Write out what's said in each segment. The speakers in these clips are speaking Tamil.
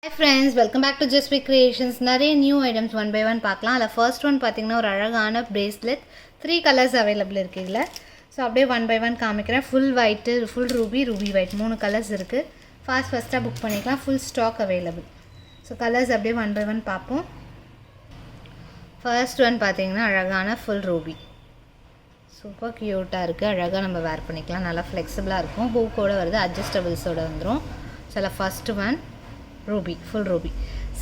Hi friends, welcome back to Just Be Creations. நிறைய new items one by one பார்க்கலாம். அதில் ஃபர்ஸ்ட் ஒன் பார்த்தீங்கன்னா ஒரு அழகான பிரேஸ்லெட் 3 கலர்ஸ் அவைலபிள் இருக்குது இதில். ஸோ அப்படியே ஒன் பை ஒன் காமிக்கிறேன். Full white, full ruby white 3 colours இருக்குது. ஃபஸ்ட்டாக புக் பண்ணிக்கலாம். Full stock available. So colours அப்படியே ஒன் பை ஒன் பார்ப்போம். ஃபர்ஸ்ட் ஒன் பார்த்தீங்கன்னா அழகான ஃபுல் ரூபி. சூப்பர் க்யூட்டாக இருக்குது. அழகாக நம்ம வேர் பண்ணிக்கலாம். நல்லா ஃப்ளெக்சிபிளாக இருக்கும். ஹூக்கோடு வருது, அட்ஜஸ்டபிள்ஸோடு வந்துடும். ஸோ அதில் first one ruby, full ruby.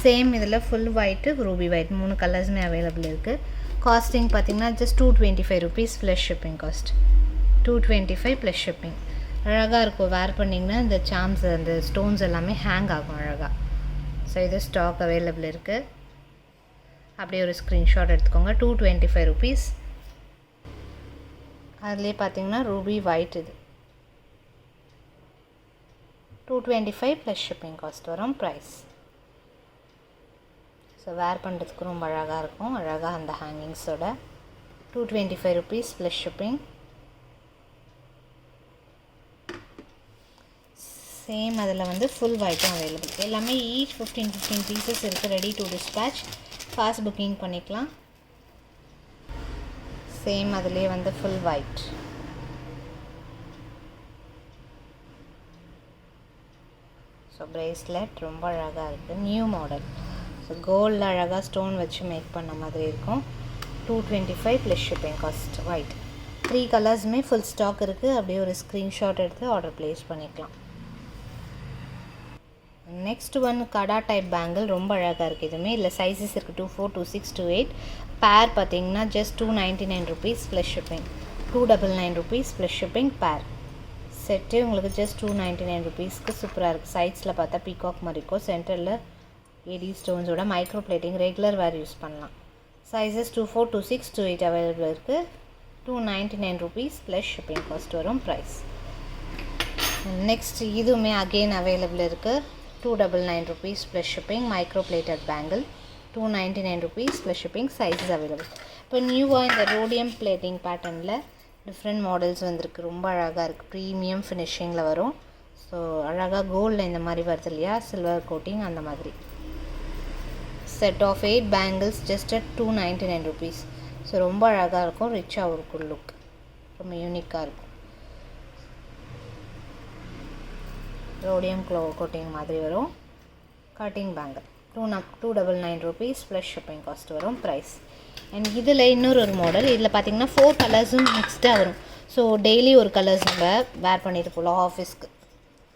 Same இதில் ஃபுல் ஒயிட்டு ரூபி ஒயிட் 3 கலர்ஸுமே அவைலபிள் இருக்குது. காஸ்டிங் பார்த்திங்கன்னா just 225 rupees plus shipping cost. 225 plus shipping. அழகாக இருக்கும். வேர் பண்ணிங்கன்னா இந்த சாம்ஸ் அந்த ஸ்டோன்ஸ் எல்லாமே ஹேங் ஆகும் அழகாக. ஸோ இது ஸ்டாக் அவைலபிள் இருக்குது. அப்படியே ஒரு ஸ்க்ரீன்ஷாட் எடுத்துக்கோங்க. 225 rupees. அதுலேயே பார்த்திங்கன்னா ரூபி ஒயிட் இது 225 ப்ளஸ் ஷிப்பிங் காஸ்ட் வரும் ப்ரைஸ். ஸோ வேர் பண்ணுறதுக்கு ரொம்ப அழகாக இருக்கும். அழகாக அந்த ஹேங்கிங்ஸோட 225 rupees ப்ளஸ் ஷிப்பிங். சேம் அதில் வந்து ஃபுல் ஒயிட்டும் அவைலபிள். எல்லாமே ஈச் 15 பீசஸ் இருக்குது. Ready to dispatch. Fast booking பண்ணிக்கலாம். சேம் அதிலே வந்து ஃபுல் ஒயிட். ஸோ ப்ரேஸ்லெட் ரொம்ப அழகாக இருக்குது. New model. ஸோ கோல்டில் அழகாக ஸ்டோன் வச்சு மேக் பண்ண மாதிரி இருக்கும். 225 ப்ளஸ் ஷிப்பிங் காஸ்ட். ஒயிட் 3 கலர்ஸுமே ஃபுல் ஸ்டாக் இருக்குது. அப்படியே ஒரு ஸ்க்ரீன்ஷாட் எடுத்து ஆர்டர் ப்ளேஸ் பண்ணிக்கலாம். Next one kada type bangle ரொம்ப அழகாக இருக்குது. இதுவுமே இல்லை சைஸஸ் இருக்குது 24, 26, 28. பேர் பார்த்தீங்கன்னா just 299 rupees plus shipping. 299 rupees plus shipping pair. Set உங்களுக்கு ஜஸ்ட் 299 rupeesக்கு சூப்பராக இருக்குது. சைட்ஸில் பார்த்தா பீகாக் மாதிரி இருக்கும். சென்டரில் ஏடி ஸ்டோன்ஸோட micro plating. Regular wear use பண்ணலாம். சைஸஸ் 24, 26, 28 அவைலபிள் இருக்குது. 299 rupees ப்ளஸ் ஷிப்பிங் காஸ்ட் வரும் ப்ரைஸ். நெக்ஸ்ட் இதுவுமே அகெயின் அவைலபிள் இருக்குது. 299 rupees plus shipping. Micro plated bangle 299 rupees plus shipping. Sizes available. இப்போ நியூவாக இந்த ரோடியம் பிளேட்டிங் பேட்டர்னில் டிஃப்ரெண்ட் மாடல்ஸ் வந்திருக்கு. ரொம்ப அழகாக இருக்குது. ப்ரீமியம் ஃபினிஷிங்கில் வரும். ஸோ அழகாக கோல்டில் இந்த மாதிரி வருது இல்லையா, சில்வர் கோட்டிங் அந்த மாதிரி. Set of 8 bangles just at 299 rupees. So ரொம்ப அழகாக இருக்கும். ரிச்சாக இருக்கும். லுக் ரொம்ப யூனிக்காக இருக்கும். ரோடியம் கோட்டிங் மாதிரி வரும். Cutting bangle 299 rupees plus shipping cost வரும் ப்ரைஸ். அண்ட் இதில் இன்னொரு மாடல். இதில் பார்த்தீங்கன்னா 4 கலர்ஸும் மிக்ஸ்டாக வரும். ஸோ டெய்லி ஒரு கலர்ஸ் நம்ம வேர் பண்ணிட்டு போகலாம் ஆஃபீஸ்க்கு.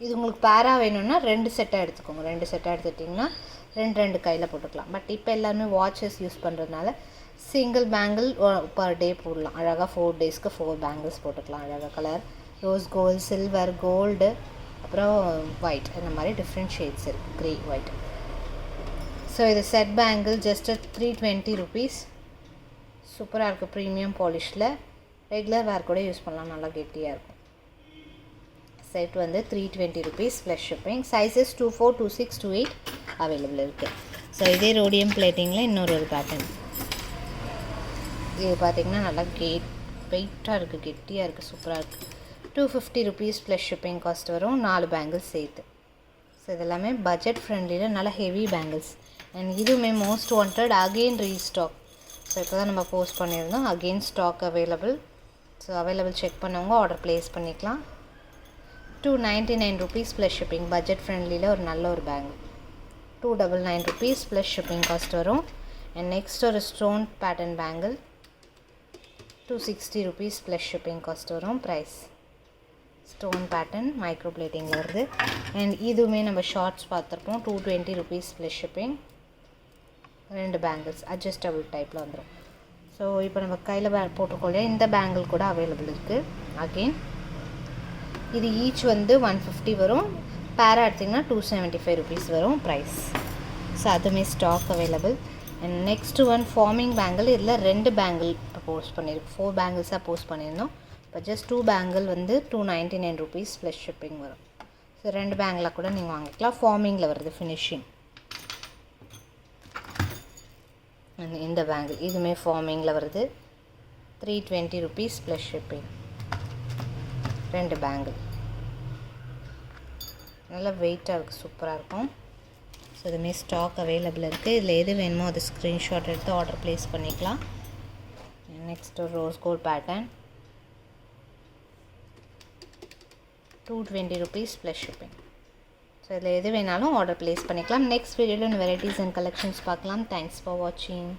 இது உங்களுக்கு பேராக வேணும்னா 2 செட்டாக எடுத்துக்கோங்க. 2 செட்டாக எடுத்துட்டிங்கன்னா 2 கையில் போட்டுக்கலாம். பட் இப்போ எல்லாருமே வாட்சஸ் யூஸ் பண்ணுறதுனால சிங்கிள் பேங்கிள் பர் டே போடலாம். அழகாக 4 daysக்கு 4 பேங்கிள்ஸ் போட்டுக்கலாம். அழகாக colour rose gold, silver, gold, அப்புறம் ஒயிட், இந்த மாதிரி டிஃப்ரெண்ட் ஷேட்ஸ் இருக்குது. Grey, white. ஸோ இது செட் பேங்கிள் ஜஸ்ட் 320 rupees. சூப்பராக இருக்குது. ப்ரீமியம் பாலிஷில் ரெகுலர் வேர் கூட யூஸ் பண்ணலாம். நல்லா கெட்டியாக இருக்கும். செட் வந்து 320 rupees plus shipping. Sizes 24, 26, 28 available இருக்குது. ஸோ இதே ரோடியம் பிளேட்டிங்கில் இன்னொரு பேட்டர்ன். இது பார்த்திங்கன்னா நல்லா வெயிட்டாக இருக்குது, கெட்டியாக இருக்குது, சூப்பராக இருக்குது. 250 rupees ப்ளஸ் ஷிப்பிங் காஸ்ட் வரும். 4 பேங்கிள்ஸ் சேர்த்து. ஸோ இதெல்லாமே பட்ஜெட் ஃப்ரெண்ட்லியில் நல்லா ஹெவி பேங்கிள்ஸ். அண்ட் இதுவுமே most wanted again restock. So இப்போ தான் நம்ம போஸ்ட் பண்ணியிருந்தோம். Again stock available. So available check பண்ணவங்க ஆர்டர் ப்ளேஸ் பண்ணிக்கலாம். 299 rupees ப்ளஸ் ஷிப்பிங். பட்ஜெட் ஃப்ரெண்ட்லியில் ஒரு நல்ல ஒரு bangle. 299 rupees plus shipping cost வரும். அண்ட் நெக்ஸ்ட் ஒரு stone pattern bangle 260 rupees plus shipping cost வரும் ப்ரைஸ். ஸ்டோன் பேட்டர்ன் மைக்ரோ பிளேட்டிங்கில் வருது. அண்ட் இதுவுமே நம்ம ஷார்ட்ஸ் பார்த்துருப்போம். 220 rupees plus shipping. 2 bangles adjustable டைப்பில் வந்துடும். ஸோ இப்போ நம்ம கையில் போட்டிருக்கோம் இல்லையா, இந்த பேங்கிள் கூட அவைலபிள் இருக்குது. அகெயின் இது ஈச் வந்து 150 வரும். பேரா எடுத்திங்கன்னா 275 rupees வரும் ப்ரைஸ். ஸோ அதுவுமே stock available. And next one forming bangle. இதில் 2 பேங்கிள் இப்போ போஸ்ட் பண்ணியிருக்கோம். 4 பேங்கிள்ஸாக போஸ்ட் பண்ணியிருந்தோம். இப்போ ஜஸ்ட் 2 பேங்கிள் வந்து 299 rupees ப்ளஸ் ஷிப்பிங் வரும். ஸோ 2 பேங்கிளாக கூட நீங்கள் வாங்கிக்கலாம். ஃபார்மிங்கில் வருது ஃபினிஷிங். இந்த பேங்கிள் இதுவுமே ஃபார்மிங்கில் வருது. 320 rupees ப்ளஸ் ஷிப்பிங். 2 பேங்கிள் நல்லா வெயிட்டாக இருக்குது, சூப்பராக இருக்கும். ஸோ இதுமாரி ஸ்டாக் அவைலபிள் இருக்குது. இதில் எது வேணுமோ அது ஸ்க்ரீன்ஷாட் எடுத்து ஆர்டர் ப்ளேஸ் பண்ணிக்கலாம். Next rose gold pattern, 220 rupees plus shipping. So இதில் எது வேணாலும் ஆர்டர் ப்ளேஸ் பண்ணிக்கலாம். நெக்ஸ்ட் வீடியோவில் வெரைட்டிஸ் அண்ட் கலெக்ஷன்ஸ் பார்க்கலாம். தேங்க்ஸ் ஃபார் வாட்சிங்.